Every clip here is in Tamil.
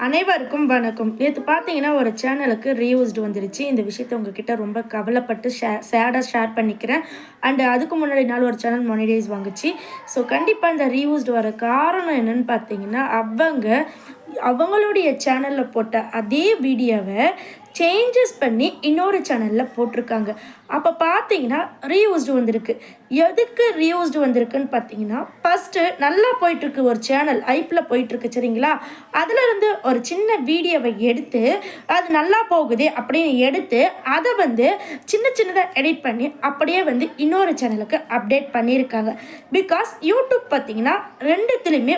அனைவருக்கும் வணக்கம். நேற்று பார்த்தீங்கன்னா ஒரு சேனலுக்கு ரீயூஸ்டு வந்துருச்சு. இந்த விஷயத்த உங்ககிட்ட ரொம்ப கவலைப்பட்டு சேடாக ஷேர் பண்ணிக்கிறேன். அண்டு அதுக்கு முன்னாடி நாள் ஒரு சேனல் மொனிடைஸ் வாங்குச்சு. ஸோ கண்டிப்பாக இந்த ரீயூஸ்டு வர காரணம் என்னன்னு பார்த்தீங்கன்னா, அவங்களுடைய சேனலில் போட்ட அதே வீடியோவை சேஞ்சஸ் பண்ணி இன்னொரு சேனலில் போட்டிருக்காங்க. அப்போ பார்த்தீங்கன்னா ரீயூஸ்டு வந்திருக்கு. எதுக்கு ரீயூஸ்டு வந்திருக்குன்னு பார்த்தீங்கன்னா, ஃபஸ்ட்டு நல்லா போயிட்டுருக்கு ஒரு சேனல் ஐப்பில் போயிட்டுருக்கு சரிங்களா. அதிலிருந்து ஒரு சின்ன வீடியோவை எடுத்து அது நல்லா போகுது அப்படின்னு எடுத்து அதை சின்ன சின்னதாக எடிட் பண்ணி அப்படியே இன்னொரு சேனலுக்கு அப்டேட் பண்ணியிருக்காங்க. பிகாஸ் யூடியூப் பார்த்தீங்கன்னா ரெண்டுத்துலேயுமே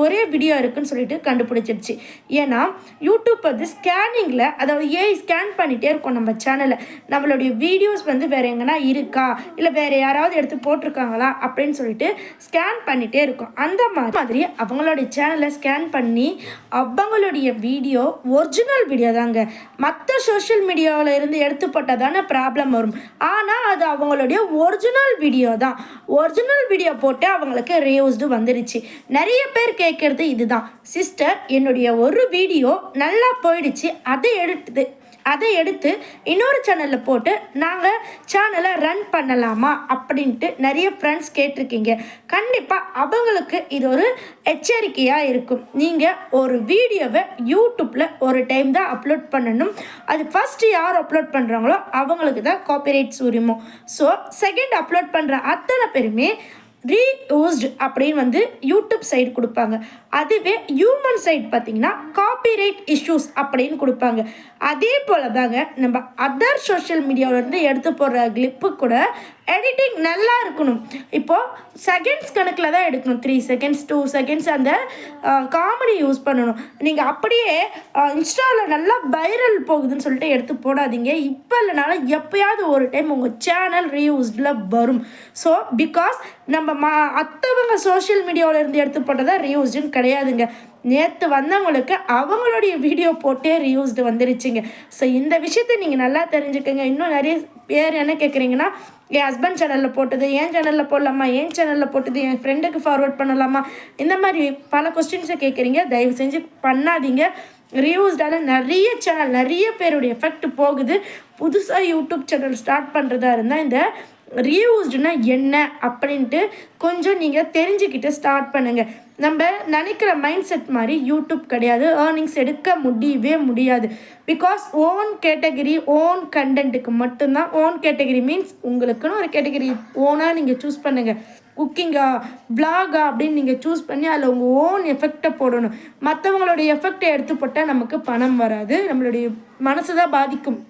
ஒரே வீடியோ இருக்குன்னு சொல்லிட்டு கண்டுபிடிச்சிருச்சு. ஏன்னா யூடியூப் ஸ்கேனிங்கில் அதாவது ஸ்கேன் பண்ணிகிட்டே இருக்கும் நம்ம சேனலை. நம்மளுடைய வீடியோஸ் வேறு எங்கன்னா இருக்கா இல்லை வேறு யாராவது எடுத்து போட்டிருக்காங்களா அப்படின்னு சொல்லிட்டு ஸ்கேன் பண்ணிகிட்டே இருக்கும். அந்த மாதிரி அவங்களுடைய சேனலை ஸ்கேன் பண்ணி அவங்களுடைய வீடியோ ஒரிஜினல் வீடியோ தாங்க. மற்ற சோஷியல் மீடியாவில் இருந்து எடுத்து போட்டால் தானே ப்ராப்ளம் வரும். ஆனால் அது அவங்களுடைய ஒரிஜினல் வீடியோ தான். ஒரிஜினல் வீடியோ போட்டு அவங்களுக்கு ரீயூஸ்டு வந்துருச்சு. நிறைய பேர் கேட்குறது இதுதான், சிஸ்டர் என்னுடைய ஒரு வீடியோ நல்லா போயிடுச்சு, அதை எடுத்து இன்னொரு சேனலில் போட்டு நாங்கள் சேனலை ரன் பண்ணலாமா அப்படின்ட்டு நிறைய ஃப்ரெண்ட்ஸ் கேட்டிருக்கீங்க. கண்டிப்பாக அவங்களுக்கு இது ஒரு எச்சரிக்கையாக இருக்கும். நீங்கள் ஒரு வீடியோவை யூடியூப்பில் ஒரு டைம் தான் அப்லோட் பண்ணணும். அது ஃபஸ்ட்டு யார் அப்லோட் பண்ணுறாங்களோ அவங்களுக்கு தான் காப்பிரைட்ஸ் உரிமம். ஸோ செகண்ட் அப்லோட் பண்ணுற அத்தனை பேருமே ரீயூஸ்டு அப்படின்னு யூடியூப் சைடு கொடுப்பாங்க. அதுவே ஹியூமன் சைடு பார்த்தீங்கன்னா காப்பிரைட் இஷ்யூஸ் அப்படின்னு கொடுப்பாங்க. அதே போல் தாங்க நம்ம அதர் சோஷியல் மீடியாவிலேருந்து எடுத்து போடுற கிளிப்பு கூட எடிட்டிங் நல்லா இருக்கணும். இப்போது செகண்ட்ஸ் கணக்கில் தான் எடுக்கணும். 3 செகண்ட்ஸ் 2 செகண்ட்ஸ் அந்த காமெடி யூஸ் பண்ணணும். நீங்கள் அப்படியே இன்ஸ்டாவில் நல்லா வைரல் போகுதுன்னு சொல்லிட்டு எடுத்து போடாதீங்க. இப்போ இல்லைனாலும் எப்போயாவது ஒரு டைம் உங்கள் சேனல் ரீயூஸ்டில் வரும். ஸோ பிகாஸ் நம்ம மற்றவங்க சோஷியல் மீடியாவில் இருந்து எடுத்து போட்டதாக ரீயூஸ்டுன்னு கிடையாதுங்க. நேற்று வந்தவங்களுக்கு அவங்களுடைய வீடியோ போட்டே ரீயூஸ்டு வந்துருச்சுங்க. ஸோ இந்த விஷயத்தை நீங்கள் நல்லா தெரிஞ்சுக்கோங்க. இன்னும் நிறைய பேர் என்ன கேட்குறீங்கன்னா, என் ஹஸ்பண்ட் சேனலில் போட்டது என் சேனலில் போடலாமா, என் சேனலில் போட்டது என் ஃப்ரெண்டுக்கு ஃபார்வர்ட் பண்ணலாமா, இந்த மாதிரி பல கொஸ்டின்ஸை கேட்குறீங்க. தயவு செஞ்சு பண்ணாதீங்க. ரீயூஸ்டால் நிறைய சேனல் நிறைய பேருடைய எஃபெக்ட் போகுது. புதுசாக யூடியூப் சேனல் ஸ்டார்ட் பண்ணுறதா இருந்தால் இந்த ரீயூஸ்டுனா என்ன அப்படின்ட்டு கொஞ்சம் நீங்கள் தெரிஞ்சுக்கிட்டு ஸ்டார்ட் பண்ணுங்கள். நம்ம நினைக்கிற மைண்ட் செட் மாதிரி யூடியூப் கிடையாது. ஏர்னிங்ஸ் எடுக்க முடியவே முடியாது. பிகாஸ் ஓன் கேட்டகரி ஓன் கண்டென்ட்டுக்கு மட்டும்தான். ஓன் கேட்டகரி மீன்ஸ் உங்களுக்குன்னு ஒரு கேட்டகரி ஓனாக நீங்கள் சூஸ் பண்ணுங்கள். குக்கிங்கா விளாகா அப்படின்னு நீங்கள் சூஸ் பண்ணி அதில் உங்கள் ஓன் எஃபெக்டை போடணும். மற்றவங்களுடைய எஃபெக்டை எடுத்து போட்டால் நமக்கு பணம் வராது, நம்மளுடைய மனசு தான் பாதிக்கும்.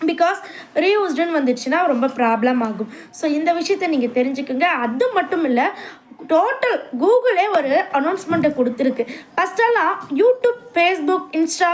பிகாஸ் ரீயூஸ்டுன்னு வந்துடுச்சுன்னா ரொம்ப ப்ராப்ளம் ஆகும். ஸோ இந்த விஷயத்தை நீங்கள் தெரிஞ்சுக்கோங்க. அது மட்டும் இல்லை, டோட்டல் கூகுளே ஒரு அனௌன்ஸ்மெண்ட்டை கொடுத்துருக்கு. ஃபஸ்ட்டெல்லாம் யூடியூப், ஃபேஸ்புக், இன்ஸ்டா,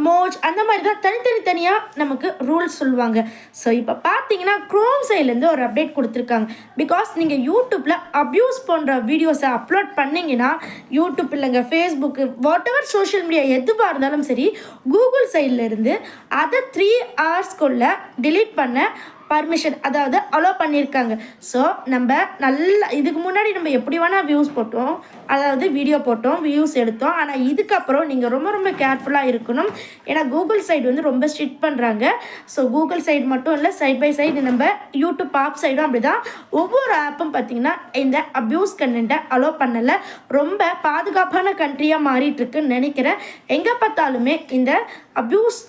மோஜ் அந்த மாதிரி தான் தனித்தனியாக நமக்கு ரூல்ஸ் சொல்லுவாங்க. ஸோ இப்போ பார்த்தீங்கன்னா க்ரோம் சைட்லேருந்து ஒரு அப்டேட் கொடுத்துருக்காங்க. பிகாஸ் நீங்கள் யூடியூப்பில் அப்யூஸ் பண்ணுற வீடியோஸை அப்லோட் பண்ணிங்கன்னா யூடியூப் இல்லைங்க ஃபேஸ்புக்கு வாட்டெவர் சோஷியல் மீடியா எதுவாக இருந்தாலும் சரி, கூகுள் சைட்லேருந்து அதை 3 ஹவர்ஸ்க்குள்ளே டிலீட் பண்ண பர்மிஷன் அதாவது அலோ பண்ணியிருக்காங்க. ஸோ நம்ம நல்லா இதுக்கு முன்னாடி நம்ம எப்படி வேணால் வியூஸ் போட்டோம், அதாவது வீடியோ போட்டோம், வியூஸ் எடுத்தோம். ஆனால் இதுக்கப்புறம் நீங்கள் ரொம்ப ரொம்ப கேர்ஃபுல்லாக இருக்கணும். ஏன்னா கூகுள் சைடு ரொம்ப ஸ்ட்ரிக்ட் பண்ணுறாங்க. ஸோ கூகுள் சைடு மட்டும் இல்லை, சைட் பை சைடு நம்ம யூடியூப் ஆப் சைடும் அப்படி தான். ஒவ்வொரு ஆப்பும் பார்த்திங்கன்னா இந்த அப்யூஸ் கண்டென்ட்டை அலோ பண்ணலை. ரொம்ப பாதுகாப்பான கண்ட்ரியாக மாறிட்டுருக்குன்னு நினைக்கிறேன். எங்கே பார்த்தாலுமே இந்த அப்யூஸ்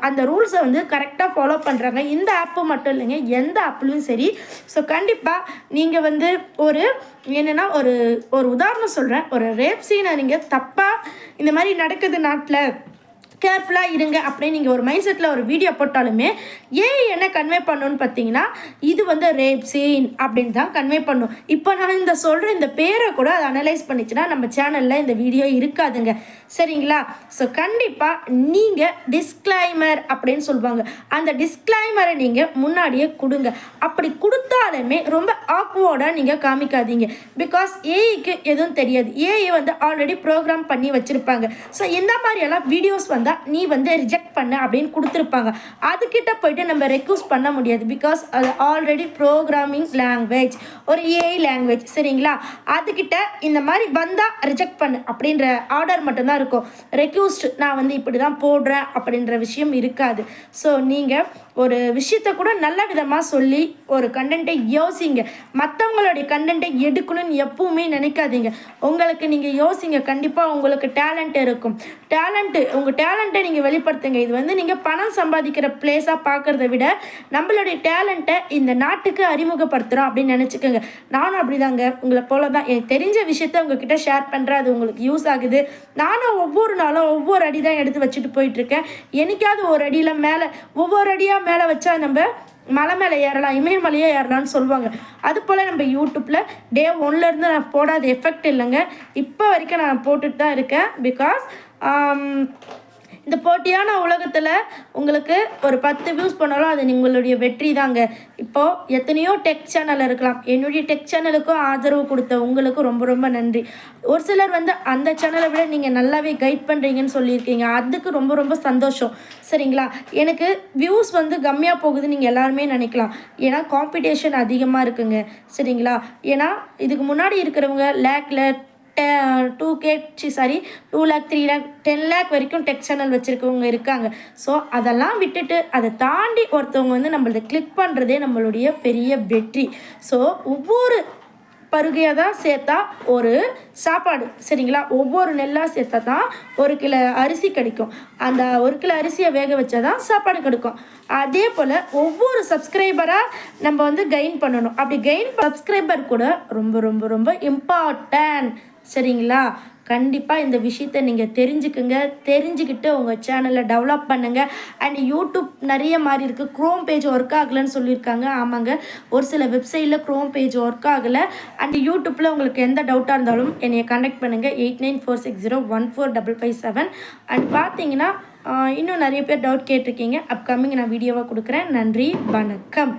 அந்த ரூல்ஸை கரெக்டாக ஃபாலோ பண்ணுறாங்க. இந்த ஆப்பு மட்டும் இல்லைங்க, எந்த ஆப்லையும் சரி. ஸோ கண்டிப்பாக நீங்கள் ஒரு என்னென்னா ஒரு உதாரணம் சொல்கிறேன். ஒரு ரேப் சீனை நீங்கள் தப்பாக இந்த மாதிரி நடக்குது நாட்டில், கேர்ஃபுல்லாக இருங்க அப்படின்னு நீங்கள் ஒரு மைண்ட் செட்டில் ஒரு வீடியோ போட்டாலுமே என்ன கன்வே பண்ணணும்னு பார்த்தீங்கன்னா, இது ரேப் சீன் அப்படின்னு தான் கன்வே பண்ணும். இப்போ நான் சொல்கிற இந்த பேரை கூட அதை அனலைஸ் பண்ணிச்சுன்னா நம்ம சேனலில் இந்த வீடியோ இருக்காதுங்க, சரிங்களா. ஸோ கண்டிப்பாக நீங்கள் டிஸ்க்ளைமர் அப்படின்னு சொல்லுவாங்க, அந்த டிஸ்க்ளைமரை நீங்கள் முன்னாடியே கொடுங்க. அப்படி கொடுத்தாலுமே ரொம்ப ஆக்வர்டாக நீங்கள் காமிக்காதீங்க. பிகாஸ் ஏஐக்கு எதுவும் தெரியாது. ஏஐ ஆல்ரெடி ப்ரோக்ராம் பண்ணி வச்சுருப்பாங்க. ஸோ இந்த மாதிரியெல்லாம் வீடியோஸ் வந்தால் நீ வந்து ரிஜெக்ட் பண்ணு அப்படின்னு கொடுத்துருப்பாங்க. அதுக்கிட்ட போயிட்டு நம்ம ரெக்வஸ்ட் பண்ண முடியாது. பிகாஸ் அது ஆல்ரெடி ப்ரோக்ராமிங் லாங்குவேஜ், ஒரு ஏஐ லாங்குவேஜ், சரிங்களா? அதுக்கிட்ட இந்த மாதிரி வந்தால் ரிஜெக்ட் பண்ணு அப்படின்ற ஆர்டர் மட்டும்தான் இருக்கும். ரெக்வஸ்ட் நான் வந்து இப்படி தான் போடுறேன் அப்படின்ற விஷயம் இருக்காது. ஸோ நீங்கள் ஒரு விஷயத்த கூட நல்ல விதமாக சொல்லி ஒரு கண்டென்ட்டை யோசிங்க. மற்றவங்களுடைய கண்டென்ட்டை எடுக்கணும்னு எப்பவுமே நினைக்காதீங்க. உங்களுக்கு நீங்கள் யோசிங்க. கண்டிப்பாக உங்களுக்கு டேலண்ட் இருக்கும். உங்கள் டேலண்ட்டை நீங்கள் வெளிப்படுத்துங்க. இது வந்து நீங்கள் பணம் சம்பாதிக்கிற பிளேஸாக பார்க்குறத விட நம்மளுடைய டேலண்ட்டை இந்த நாட்டுக்கு அறிமுகப்படுத்துகிறோம் அப்படின்னு நினச்சிக்கோங்க. நானும் அப்படிதாங்க, உங்களை போல தான். எனக்கு தெரிஞ்ச விஷயத்த உங்ககிட்ட ஷேர் பண்ணுறேன். அது உங்களுக்கு யூஸ் ஆகுது. நானும் ஒவ்வொரு நாளும் ஒவ்வொரு அடி தான் எடுத்து வச்சுட்டு போயிட்டுருக்கேன். என்னைக்காவது ஒரு அடியில் மேலே, ஒவ்வொரு அடியாக மேலே வச்சா நம்ம மலை மேலே ஏறலாம், இமயமலையே ஏறலாம்னு சொல்லுவாங்க. அது போல் நம்ம யூடியூப்பில் டே 1லேருந்து நான் போடாத எஃபெக்ட் இல்லைங்க. இப்போ வரைக்கும் நான் போட்டுட்டு தான் இருக்கேன். பிகாஸ் இந்த போட்டியான உலகத்தில் உங்களுக்கு ஒரு 10 வியூஸ் பண்ணாலும் அது உங்களுடைய வெற்றி தாங்க. இப்போது எத்தனையோ டெக் சேனல் இருக்கலாம். என்னுடைய டெக் சேனலுக்கும் ஆதரவு கொடுத்த உங்களுக்கு ரொம்ப ரொம்ப நன்றி. ஒரு சிலர் வந்து அந்த சேனலை விட நீங்கள் நல்லாவே கைட் பண்ணுறீங்கன்னு சொல்லியிருக்கீங்க. அதுக்கு ரொம்ப ரொம்ப சந்தோஷம், சரிங்களா? எனக்கு வியூஸ் வந்து கம்மியாக போகுதுன்னு நீங்கள் எல்லாருமே நினைக்கலாம். ஏன்னா காம்படிஷன் அதிகமாக இருக்குங்க, சரிங்களா? ஏன்னா இதுக்கு முன்னாடி இருக்கிறவங்க லேக்கில் 2 lakh 3 lakh 10 lakh வரைக்கும் டெக் சேனல் வச்சுருக்கவங்க இருக்காங்க. ஸோ அதெல்லாம் விட்டுட்டு அதை தாண்டி ஒருத்தவங்க வந்து நம்மளதை கிளிக் பண்ணுறதே நம்மளுடைய பெரிய வெற்றி. ஸோ ஒவ்வொரு பருகையாக தான் சேர்த்தா ஒரு சாப்பாடு, சரிங்களா? ஒவ்வொரு நெல்லாக சேர்த்தா தான் 1 கிலோ அரிசி கிடைக்கும். அந்த 1 கிலோ அரிசியை வேக வச்சா தான் சாப்பாடு கிடைக்கும். அதே போல் ஒவ்வொரு சப்ஸ்கிரைபராக நம்ம வந்து கெயின் பண்ணணும். அப்படி சப்ஸ்கிரைபர் கூட ரொம்ப ரொம்ப ரொம்ப இம்பார்ட்டன்ட், சரிங்களா? கண்டிப்பாக இந்த விஷயத்தை நீங்கள் தெரிஞ்சுக்கிட்டு உங்கள் சேனலை டெவலப் பண்ணுங்கள். அண்ட் யூடியூப் நிறைய மாதிரி இருக்குது. க்ரோம் பேஜ் ஒர்க் ஆகலைன்னு சொல்லியிருக்காங்க. ஆமாங்க, ஒரு சில வெப்சைட்டில் க்ரோம் பேஜ் ஒர்க் ஆகலை. அண்ட் யூடியூப்பில் உங்களுக்கு எந்த டவுட்டாக இருந்தாலும் என்னை கான்டாக்ட் பண்ணுங்கள். 8946014557. அண்ட் பார்த்தீங்கன்னா இன்னும் நிறைய பேர் டவுட் கேட்டிருக்கீங்க. அப்கமிங் நான் வீடியோவாக கொடுக்குறேன். நன்றி, வணக்கம்.